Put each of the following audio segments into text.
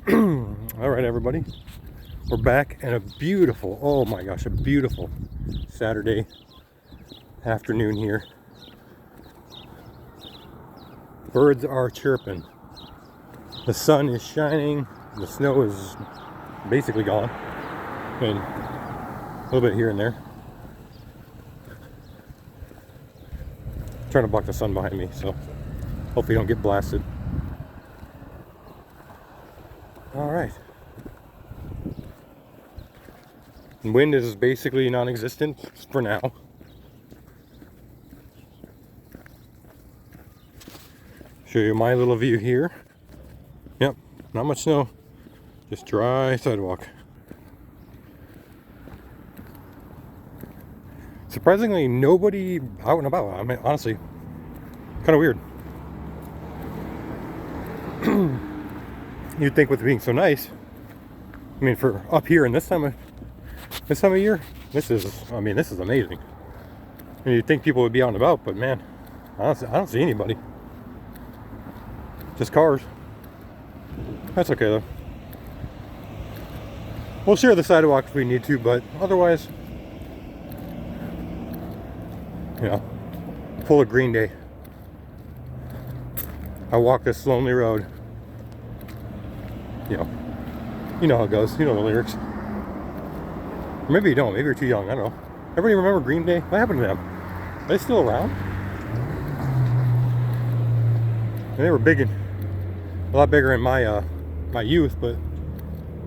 All right, everybody, we're back and a beautiful, oh my gosh, a beautiful Saturday afternoon here. Birds are chirping, the sun is shining, the snow is basically gone, and a little bit here and there. I'm trying to block the sun behind me, so hopefully you don't get blasted. All right. And wind is basically non-existent for now. Show you my little view here. Yep, not much snow, just dry sidewalk. Surprisingly, nobody out and about. I mean, honestly, kind of weird. You'd think with it being so nice, I mean, for up here in this time of year, this is amazing. And you'd think people would be out and about, but man, I don't see anybody. Just cars. That's okay though. We'll share the sidewalk if we need to, but otherwise, you know, full of Green Day. I walk this lonely road. You know how it goes. You know the lyrics. Or maybe you don't. Maybe you're too young. I don't know. Everybody remember Green Day? What happened to them? Are they still around? And they were big, and a lot bigger in my my youth, but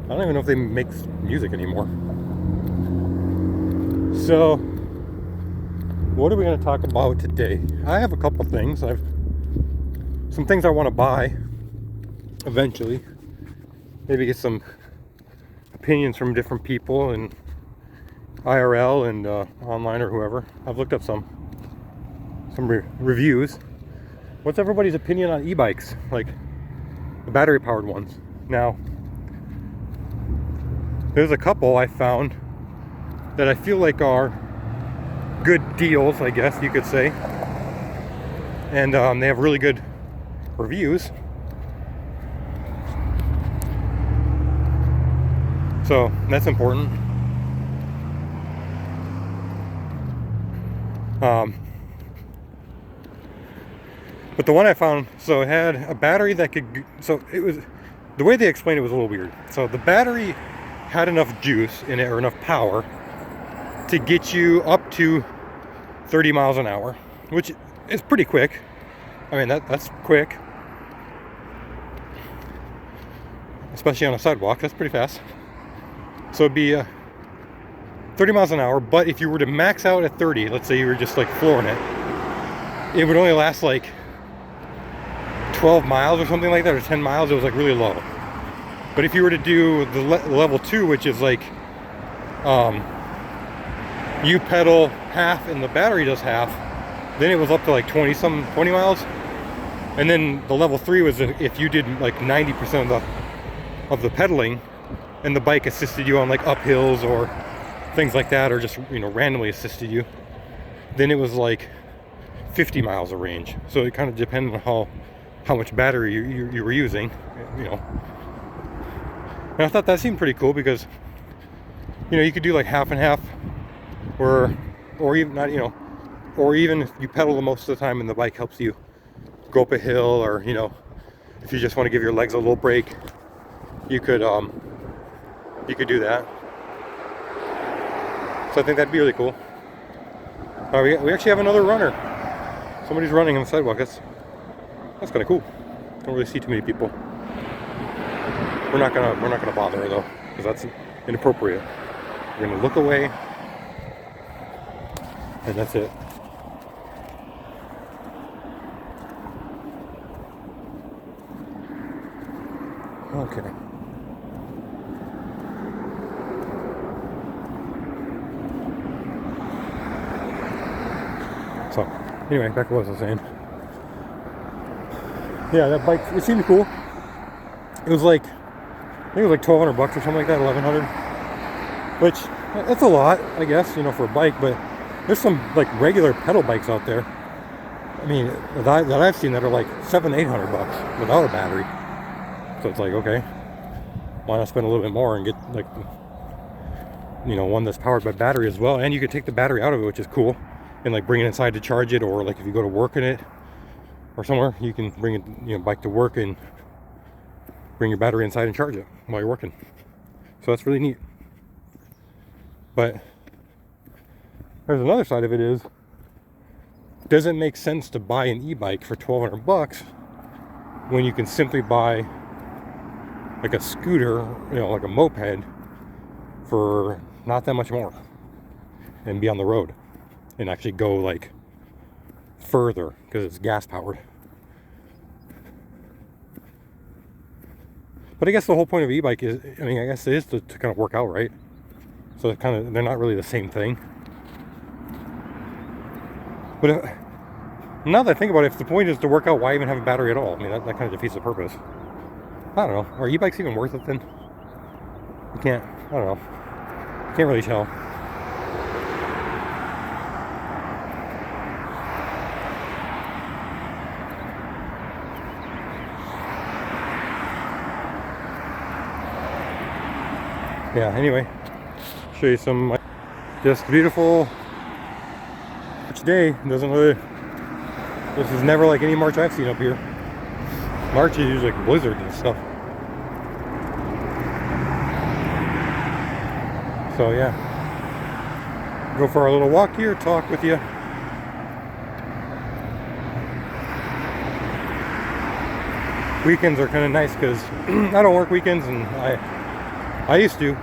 I don't even know if they make music anymore. So, what are we going to talk about today? I have a couple things. I've some things I want to buy eventually. Maybe get some opinions from different people and IRL and online or whoever. I've looked up some reviews. What's everybody's opinion on e-bikes, like the battery powered ones? Now, there's a couple I found that I feel like are good deals, I guess you could say, and they have really good reviews. So that's important. But the one I found, so it had a battery that could, so it was, the way they explained it was a little weird. So the battery had enough juice in it, or enough power, to get you up to 30 miles an hour, which is pretty quick. I mean, that's quick. Especially on a sidewalk, that's pretty fast. So it'd be 30 miles an hour, but if you were to max out at 30, let's say you were just like flooring it, it would only last like 12 miles or something like that, or 10 miles. It was like really low. But if you were to do the level 2, which is like you pedal half and the battery does half, then it was up to like 20 miles. And then the level 3 was if you did like 90% of the pedaling, and the bike assisted you on like uphills or things like that, or just, you know, randomly assisted you, then it was like 50 miles of range. So it kind of depended on how much battery you were using, you know. And I thought that seemed pretty cool because, you know, you could do like half and half, or even not, you know, or even if you pedal the most of the time and the bike helps you go up a hill, or, you know, if you just want to give your legs a little break, you could do that. So I think that'd be really cool. We actually have another runner. Somebody's running on the sidewalk. That's kind of cool. Don't really see too many people. We're not gonna bother her though, because that's inappropriate. We're gonna look away, and that's it. Okay. So, anyway, back to what I was saying. Yeah, that bike, it seemed cool. It was like, I think it was like $1,200 or something like that, $1,100. Which, that's a lot, I guess, you know, for a bike, but there's some like regular pedal bikes out there. I mean, that I've seen that are like $700-800 without a battery. So it's like, okay. why not spend a little bit more and get like, you know, one that's powered by battery as well. And you could take the battery out of it, which is cool, and like bring it inside to charge it, or like if you go to work in it or somewhere, you can bring it, you know, bike to work and bring your battery inside and charge it while you're working. So that's really neat. But there's another side of it is, does it make sense to buy an e-bike for $1,200 when you can simply buy like a scooter, you know, like a moped for not that much more and be on the road and actually go like further because it's gas powered? But I guess the whole point of e-bike is, I mean, I guess it is to kind of work out, right? So they're not really the same thing. But now that I think about it, if the point is to work out, why even have a battery at all? I mean, that kind of defeats the purpose. I don't know. Are e-bikes even worth it then? You can't, I don't know. Can't really tell. Yeah, anyway, show you some just beautiful March day. Doesn't really, this is never like any March I've seen up here. March is usually like blizzard and stuff. So yeah, go for our little walk here, talk with you. Weekends are kind of nice because I don't work weekends, and I used to,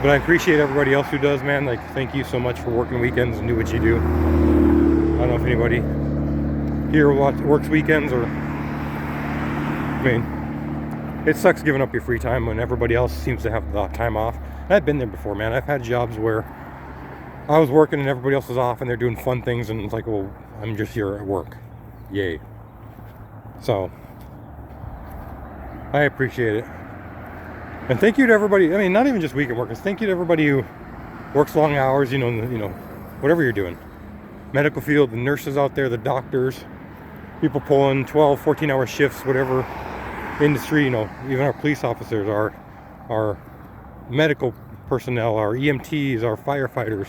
but I appreciate everybody else who does, man. Like, thank you so much for working weekends and do what you do. I don't know if anybody here works weekends, or, I mean, it sucks giving up your free time when everybody else seems to have the time off. And I've been there before, man. I've had jobs where I was working and everybody else was off and they're doing fun things, and it's like, well, I'm just here at work. Yay. So I appreciate it. And thank you to everybody, I mean, not even just weekend workers, thank you to everybody who works long hours, you know, whatever you're doing. Medical field, the nurses out there, the doctors, people pulling 12, 14-hour shifts, whatever industry, you know, even our police officers, our medical personnel, our EMTs, our firefighters,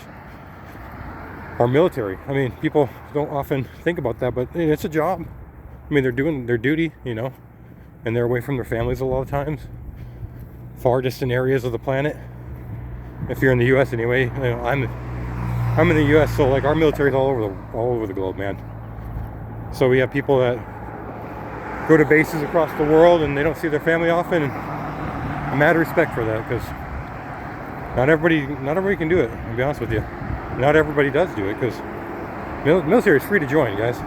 our military. I mean, people don't often think about that, but it's a job. I mean, they're doing their duty, you know, and they're away from their families a lot of times. Far distant areas of the planet. If you're in the U.S. anyway, you know, I'm in the U.S., so like our military's all over the globe, man. So we have people that go to bases across the world and they don't see their family often, and I'm mad respect for that, because not everybody can do it. I'll be honest with you, not everybody does do it, because military is free to join, guys.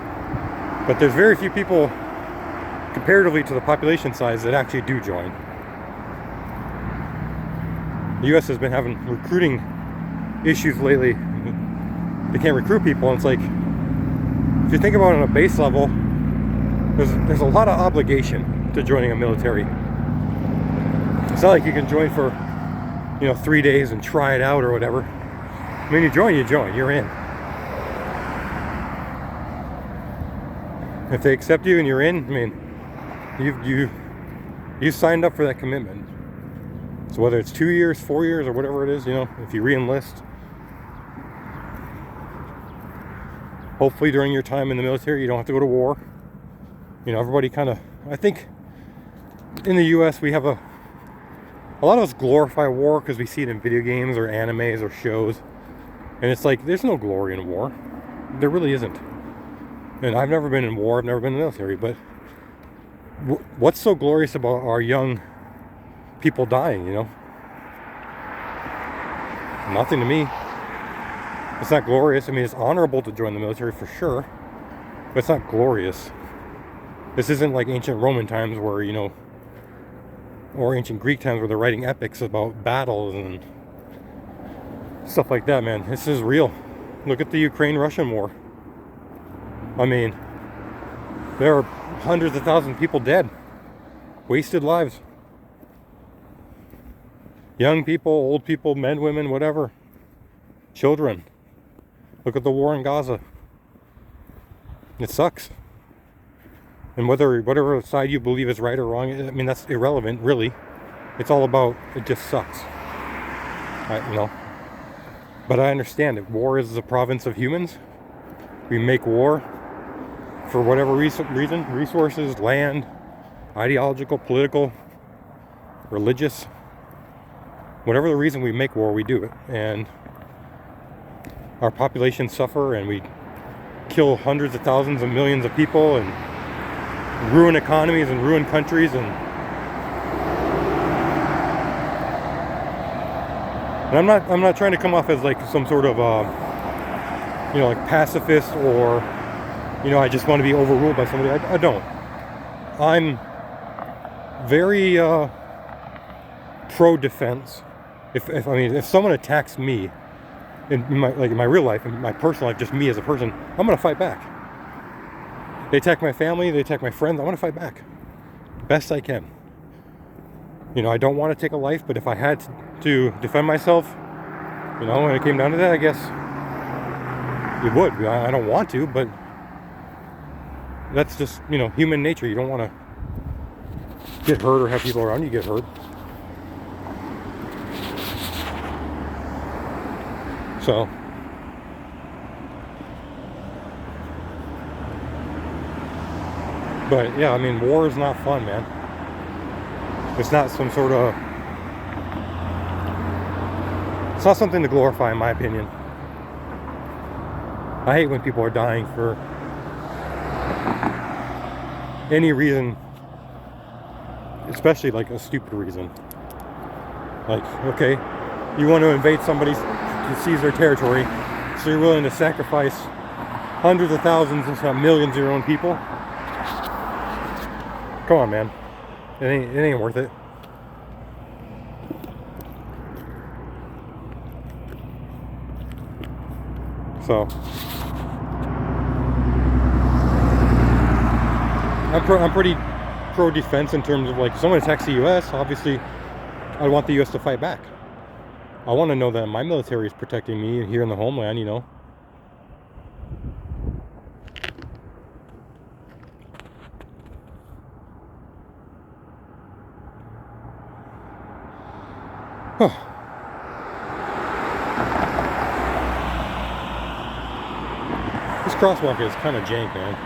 But there's very few people, comparatively to the population size, that actually do join. The U.S. has been having recruiting issues lately. They can't recruit people, and it's like, if you think about it on a base level, there's a lot of obligation to joining a military. It's not like you can join for, 3 days and try it out or whatever. I mean, you join, you're in. If they accept you and you're in, I mean, you signed up for that commitment. So whether it's 2 years, 4 years, or whatever it is, if you re-enlist, hopefully during your time in the military, you don't have to go to war. Everybody kind of, I think in the U.S. we have a lot of us glorify war because we see it in video games or animes or shows. And it's like, there's no glory in war. There really isn't. And I've never been in war, I've never been in the military, but what's so glorious about our young people dying, Nothing to me. It's not glorious. I mean, it's honorable to join the military for sure, but it's not glorious. This isn't like ancient Roman times where, or ancient Greek times where they're writing epics about battles and stuff like that, man. This is real. Look at the Ukraine-Russian war. I mean, there are hundreds of thousands of people dead. Wasted lives. Young people, old people, men, women, whatever. Children. Look at the war in Gaza. It sucks. And whatever side you believe is right or wrong, I mean, that's irrelevant, really. It's all about, it just sucks. But I understand it. War is the province of humans. We make war for whatever reason, resources, land, ideological, political, religious. Whatever the reason we make war, we do it. And our populations suffer, and we kill hundreds of thousands of millions of people and ruin economies and ruin countries. And I'm not trying to come off as like some sort of like pacifist, or I just want to be overruled by somebody. I don't. I'm very pro defense. If someone attacks me in my real life, in my personal life, just me as a person, I'm gonna fight back. They attack my family, they attack my friends, I want to fight back best I can. I don't want to take a life, but if I had to defend myself, when it came down to that, I guess you would. I don't want to, but that's just, human nature. You don't want to get hurt or have people around you get hurt. So, but yeah, war is not fun, man. It's not some sort of, it's not something to glorify, in my opinion. I hate when people are dying for any reason, especially like a stupid reason. Like, okay, you want to invade somebody to seize their territory, so you're willing to sacrifice hundreds of thousands, if not millions, of your own people. Come on, man. It ain't worth it. So I'm pretty pro defense in terms of, like, if someone attacks the U.S., obviously I want the U.S. to fight back. I want to know that my military is protecting me here in the homeland, This crosswalk is kind of jank, man.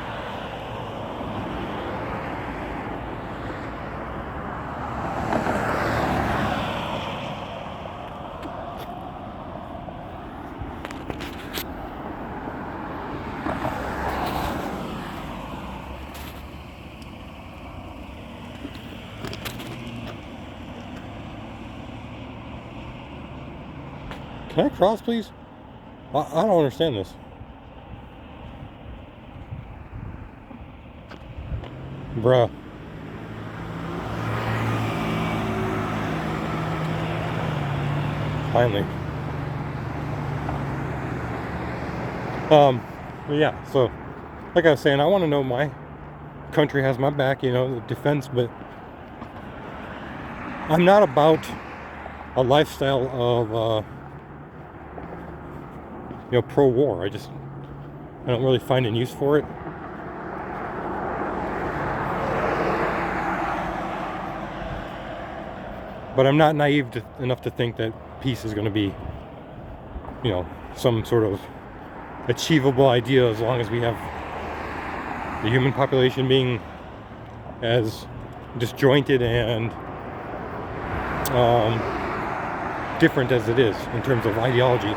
Can I cross, please? I don't understand this. Bruh. Finally. Yeah, so like I was saying, I want to know my country has my back, the defense, but I'm not about a lifestyle of pro-war. I don't really find an use for it. But I'm not naive enough to think that peace is going to be, some sort of achievable idea as long as we have the human population being as disjointed and different as it is in terms of ideology.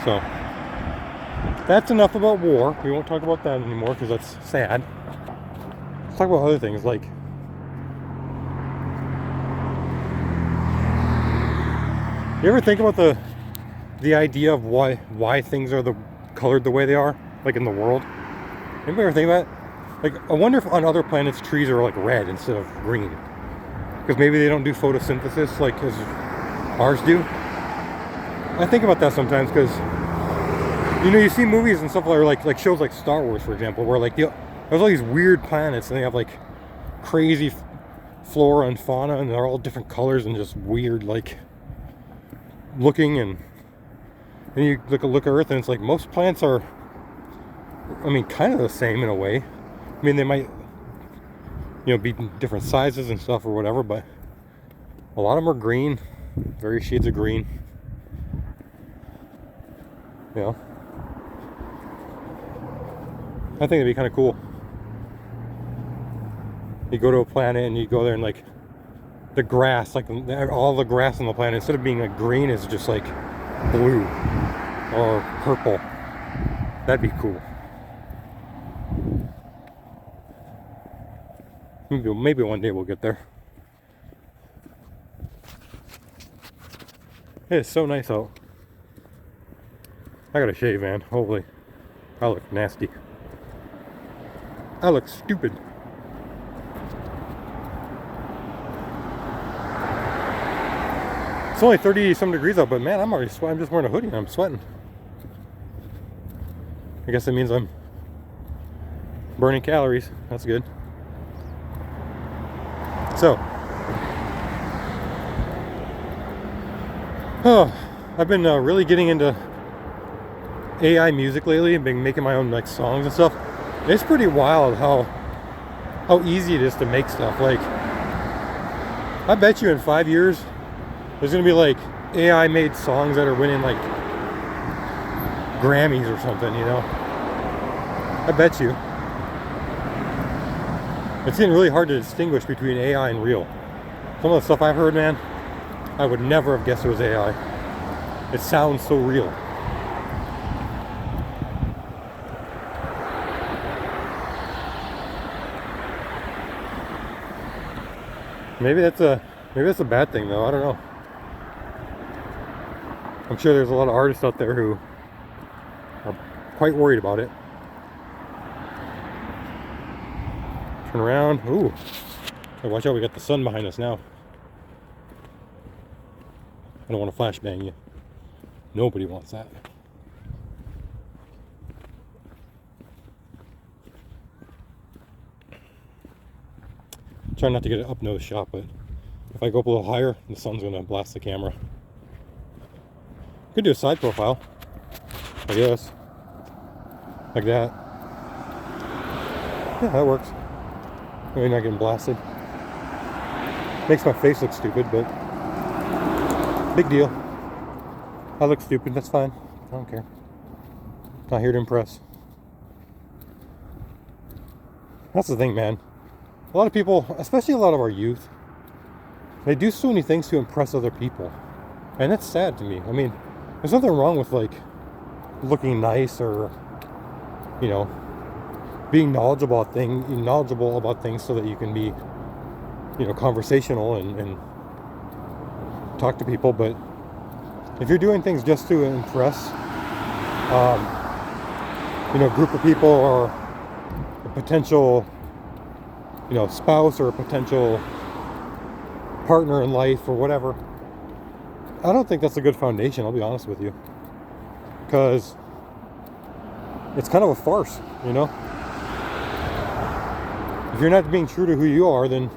So that's enough about war. We won't talk about that anymore because that's sad. Let's talk about other things, like, you ever think about the idea of why things are colored the way they are, like in the world? Anybody ever think about it? Like, I wonder if on other planets trees are like red instead of green, because maybe they don't do photosynthesis like as ours do. I think about that sometimes because you see movies and stuff that are like shows like Star Wars, for example, where like there's all these weird planets and they have like crazy flora and fauna and they're all different colors and just weird like looking, and then you look at Earth and it's like most plants are, kind of the same in a way. They might, be different sizes and stuff or whatever, but A lot of them are green, various shades of green. You know, I think it'd be kind of cool. You go to a planet and you go there and like the grass, like all the grass on the planet, instead of being like green, is just like blue or purple. That'd be cool. Maybe one day we'll get there. It's so nice out. I gotta shave, man. Hopefully. I look nasty. I look stupid. It's only 30-some degrees out, but man, I'm already sweating. I'm just wearing a hoodie and I'm sweating. I guess that means I'm burning calories. That's good. So, I've been really getting into AI music lately. I've been making my own like songs and stuff. It's pretty wild how easy it is to make stuff. Like, I bet you in 5 years there's gonna be like AI made songs that are winning like Grammys or something, you know. I bet you. It's getting really hard to distinguish between AI and real. Some of the stuff I've heard, man, I would never have guessed it was AI. It sounds so real. Maybe that's a bad thing though, I don't know. I'm sure there's a lot of artists out there who are quite worried about it. Turn around. Ooh. Hey, watch out, we got the sun behind us now. I don't want to flashbang you. Nobody wants that. Try not to get an up nose shot, but if I go up a little higher, the sun's gonna blast the camera. Could do a side profile, I guess. Like that. Yeah, that works. Maybe not getting blasted. Makes my face look stupid, but big deal. I look stupid, that's fine. I don't care. Not here to impress. That's the thing, man. A lot of people, especially a lot of our youth, they do so many things to impress other people. And that's sad to me. I mean, there's nothing wrong with like looking nice or, you know, being knowledgeable about things so that you can be, you know, conversational and talk to people. But if you're doing things just to impress, you know, a group of people or a potential, you know, spouse or a potential partner in life or whatever, I don't think that's a good foundation, I'll be honest with you. Because it's kind of a farce, you know? If you're not being true to who you are, then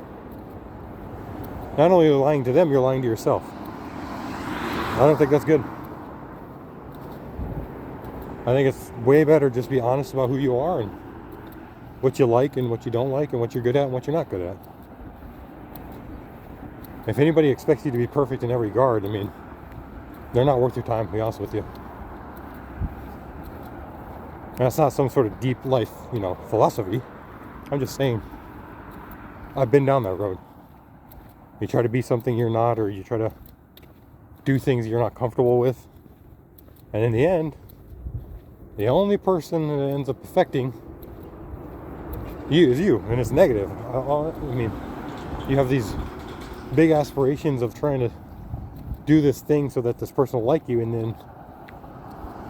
not only are you lying to them, you're lying to yourself. I don't think that's good. I think it's way better just be honest about who you are and what you like and what you don't like and what you're good at and what you're not good at. If anybody expects you to be perfect in every regard, I mean, they're not worth your time, to be honest with you. And that's not some sort of deep life, you know, philosophy. I'm just saying, I've been down that road. You try to be something you're not, or you try to do things you're not comfortable with. And in the end, the only person that ends up affecting you is you, and it's negative. I mean, you have these big aspirations of trying to do this thing so that this person will like you, and then,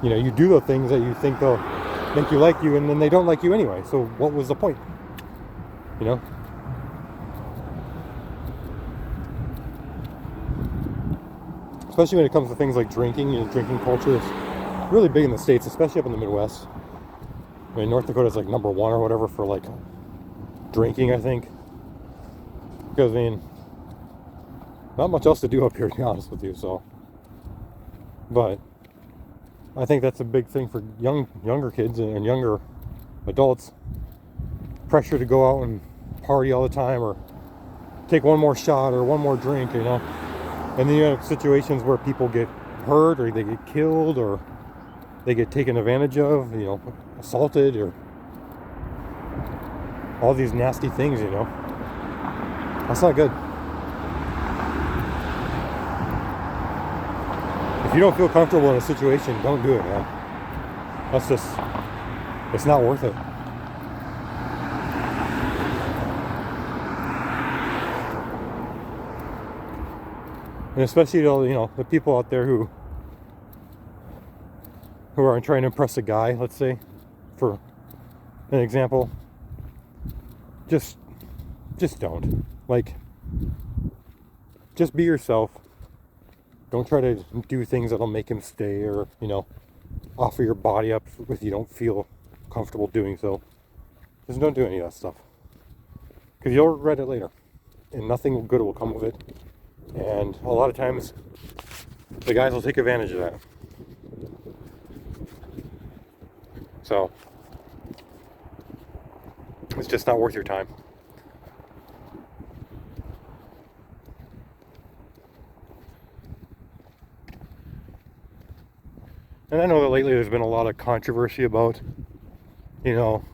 you know, you do the things that you think they'll make you like you, and then they don't like you anyway. So what was the point? You know? Especially when it comes to things like drinking. You know, drinking culture is really big in the States, especially up in the Midwest. I mean, North Dakota is like #1 or whatever for like drinking, I think. Because, I mean, not much else to do up here, to be honest with you, so. But I think that's a big thing for younger kids and younger adults. Pressure to go out and party all the time, or take one more shot or one more drink, you know. And then you have situations where people get hurt or they get killed or they get taken advantage of, you know, assaulted or all these nasty things, you know. That's not good. If you don't feel comfortable in a situation, don't do it, man. That's just, it's not worth it. And especially, you know, the people out there who are trying to impress a guy, let's say, for an example, just don't. Like, just be yourself. Don't try to do things that'll make him stay, or, you know, offer your body up if you don't feel comfortable doing so. Just don't do any of that stuff, because you'll regret it later, and nothing good will come of it. And a lot of times the guys will take advantage of that. So it's just not worth your time. And I know that lately there's been a lot of controversy about, you know,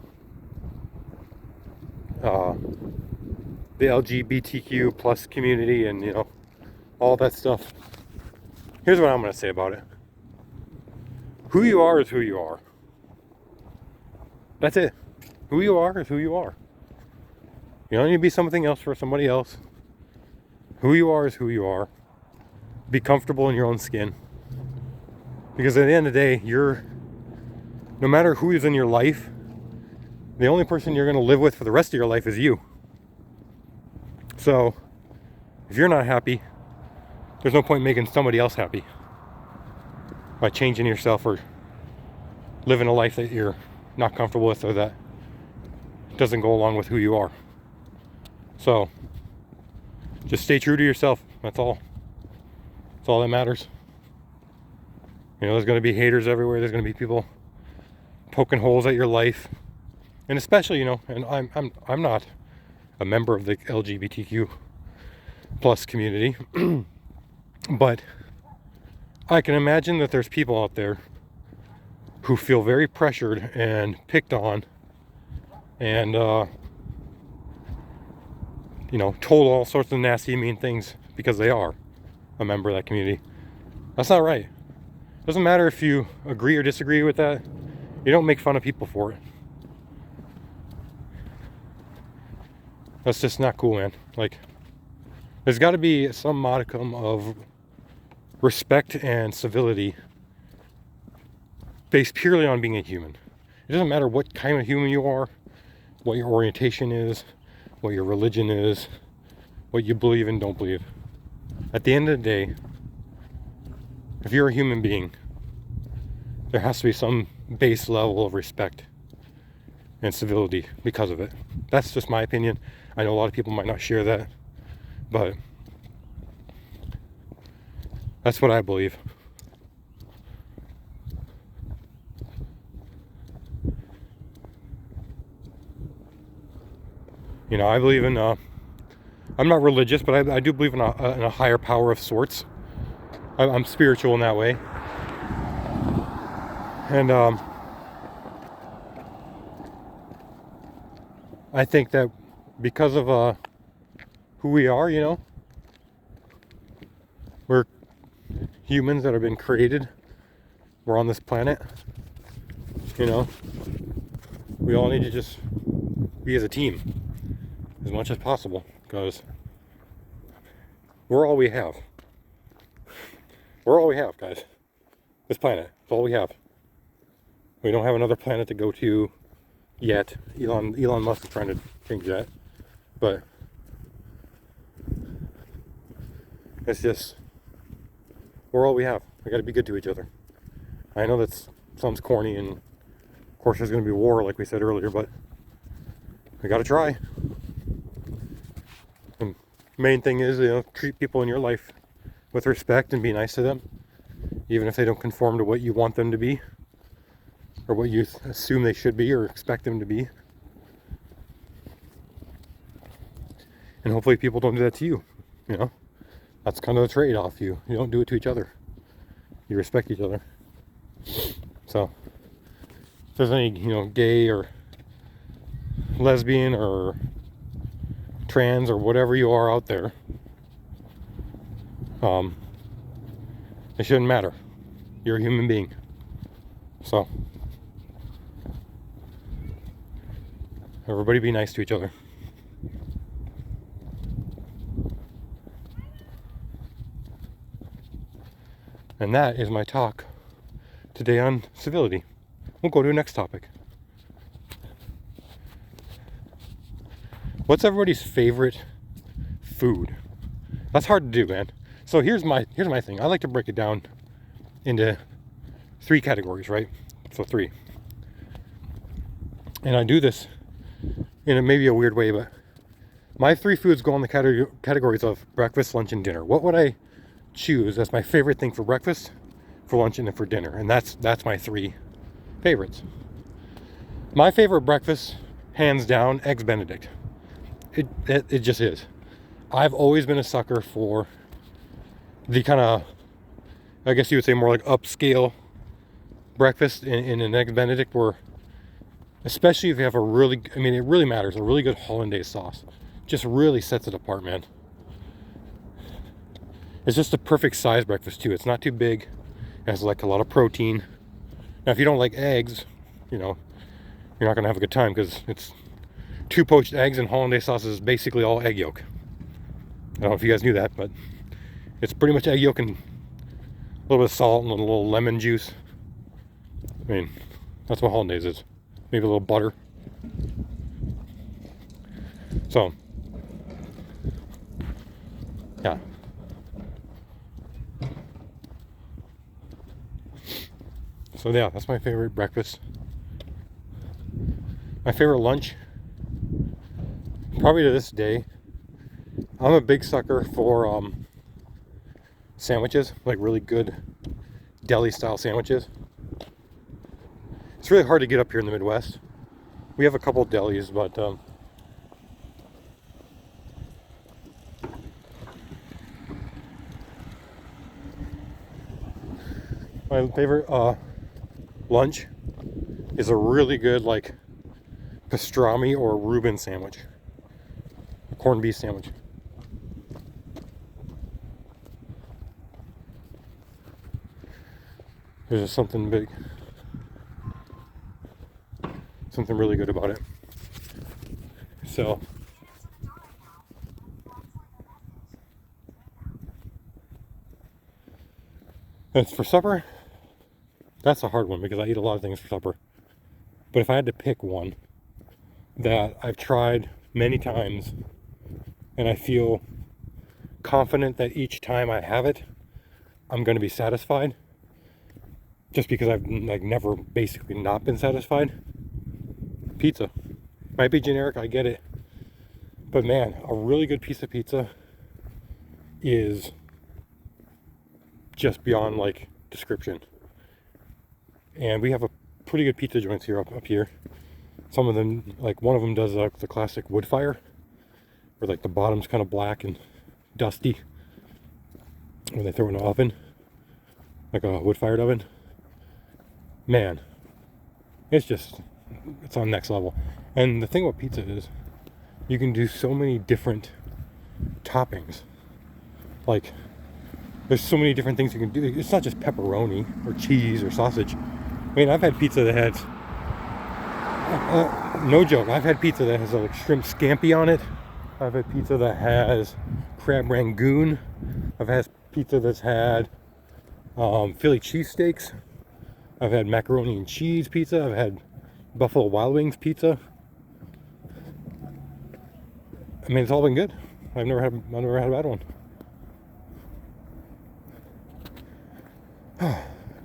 the LGBTQ plus community and, you know, all that stuff. Here's what I'm going to say about it. Who you are is who you are. That's it. Who you are is who you are. You don't need to be something else for somebody else. Who you are is who you are. Be comfortable in your own skin. Because at the end of the day, no matter who is in your life, the only person you're going to live with for the rest of your life is you. So, if you're not happy, there's no point making somebody else happy by changing yourself or living a life that you're not comfortable with or that doesn't go along with who you are. So, just stay true to yourself. That's all. That's all that matters. You know, there's going to be haters everywhere. There's going to be people poking holes at your life, and especially, you know, and I'm not a member of the LGBTQ plus community, but I can imagine that there's people out there who feel very pressured and picked on, and you know, told all sorts of nasty, mean things because they are a member of that community. That's not right. Doesn't matter if you agree or disagree with that. You don't make fun of people for it. That's just not cool, man. Like, there's got to be some modicum of respect and civility based purely on being a human. It doesn't matter what kind of human you are, what your orientation is, what your religion is, what you believe and don't believe. At the end of the day, if you're a human being, there has to be some base level of respect and civility because of it. That's just my opinion. I know a lot of people might not share that, but that's what I believe. You know, I believe in, I'm not religious, but I do believe in a higher power of sorts. I'm spiritual in that way. And I think that because of who we are, you know, we're humans that have been created. We're on this planet. You know, we all need to just be as a team as much as possible, because we're all we have. We're all we have, guys. This planet. It's all we have. We don't have another planet to go to yet. Elon Musk is trying to change that. But it's just, we're all we have. We got to be good to each other. I know that sounds corny, and of course there's going to be war, like we said earlier, but we got to try. The main thing is, you know, treat people in your life with respect and be nice to them, even if they don't conform to what you want them to be, or what you assume they should be or expect them to be. And hopefully people don't do that to you. You know, that's kind of the trade-off. You don't do it to each other. You respect each other. So if there's any, you know, gay or lesbian or trans or whatever you are out there, it shouldn't matter. You're a human being. So everybody be nice to each other. And that is my talk today on civility. We'll go to the next topic. What's everybody's favorite food? That's hard to do, man. So here's my thing. I like to break it down into 3 categories, right? So 3. And I do this in maybe a weird way, but my 3 foods go in the categories of breakfast, lunch, and dinner. What would I choose as my favorite thing for breakfast, for lunch, and for dinner? And that's my 3 favorites. My favorite breakfast, hands down, Eggs Benedict. It just is. I've always been a sucker for the kind of, I guess you would say, more like upscale breakfast in an Eggs Benedict, where, especially if you have a really, I mean, it really matters, a really good hollandaise sauce just really sets it apart, man. It's just a perfect size breakfast too. It's not too big. It has like a lot of protein. Now, if you don't like eggs, you know, you're not gonna have a good time, because it's 2 poached eggs, and hollandaise sauce is basically all egg yolk. I don't know if you guys knew that, but it's pretty much egg yolk and a little bit of salt and a little lemon juice. I mean, that's what hollandaise is. Maybe a little butter. So, yeah. So yeah, that's my favorite breakfast. My favorite lunch, probably to this day, I'm a big sucker for sandwiches, like really good deli style sandwiches. It's really hard to get up here in the Midwest. We have a couple delis, but my favorite lunch is a really good, like, pastrami or Reuben sandwich, a corned beef sandwich. There's just something big, something really good about it. So as for supper, that's a hard one, because I eat a lot of things for supper. But if I had to pick one that I've tried many times and I feel confident that each time I have it, I'm going to be satisfied, just because I've like never basically not been satisfied, pizza. Might be generic, I get it. But man, a really good piece of pizza is just beyond like description. And we have a pretty good pizza joints here up here. Some of them, like one of them does the classic wood fire, where like the bottom's kind of black and dusty when they throw it in an oven, like a wood fired oven. Man, it's on next level. And the thing about pizza is you can do so many different toppings. Like, there's so many different things you can do. It's not just pepperoni or cheese or sausage. I mean, I've had pizza that has, no joke, I've had pizza that has like shrimp scampi on it. I've had pizza that has crab rangoon. I've had pizza that's had Philly cheesesteaks. I've had macaroni and cheese pizza. I've had Buffalo Wild Wings pizza. I mean, it's all been good. I've never had a bad one.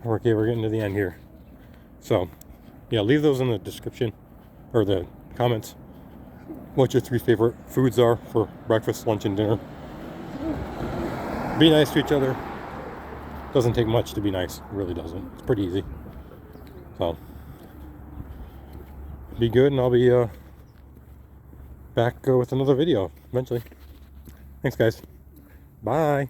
Okay, we're getting to the end here. So, yeah, leave those in the description or the comments. What your 3 favorite foods are for breakfast, lunch, and dinner. Be nice to each other. Doesn't take much to be nice. It really doesn't. It's pretty easy. So, be good, and I'll be back with another video eventually. Thanks, guys. Bye.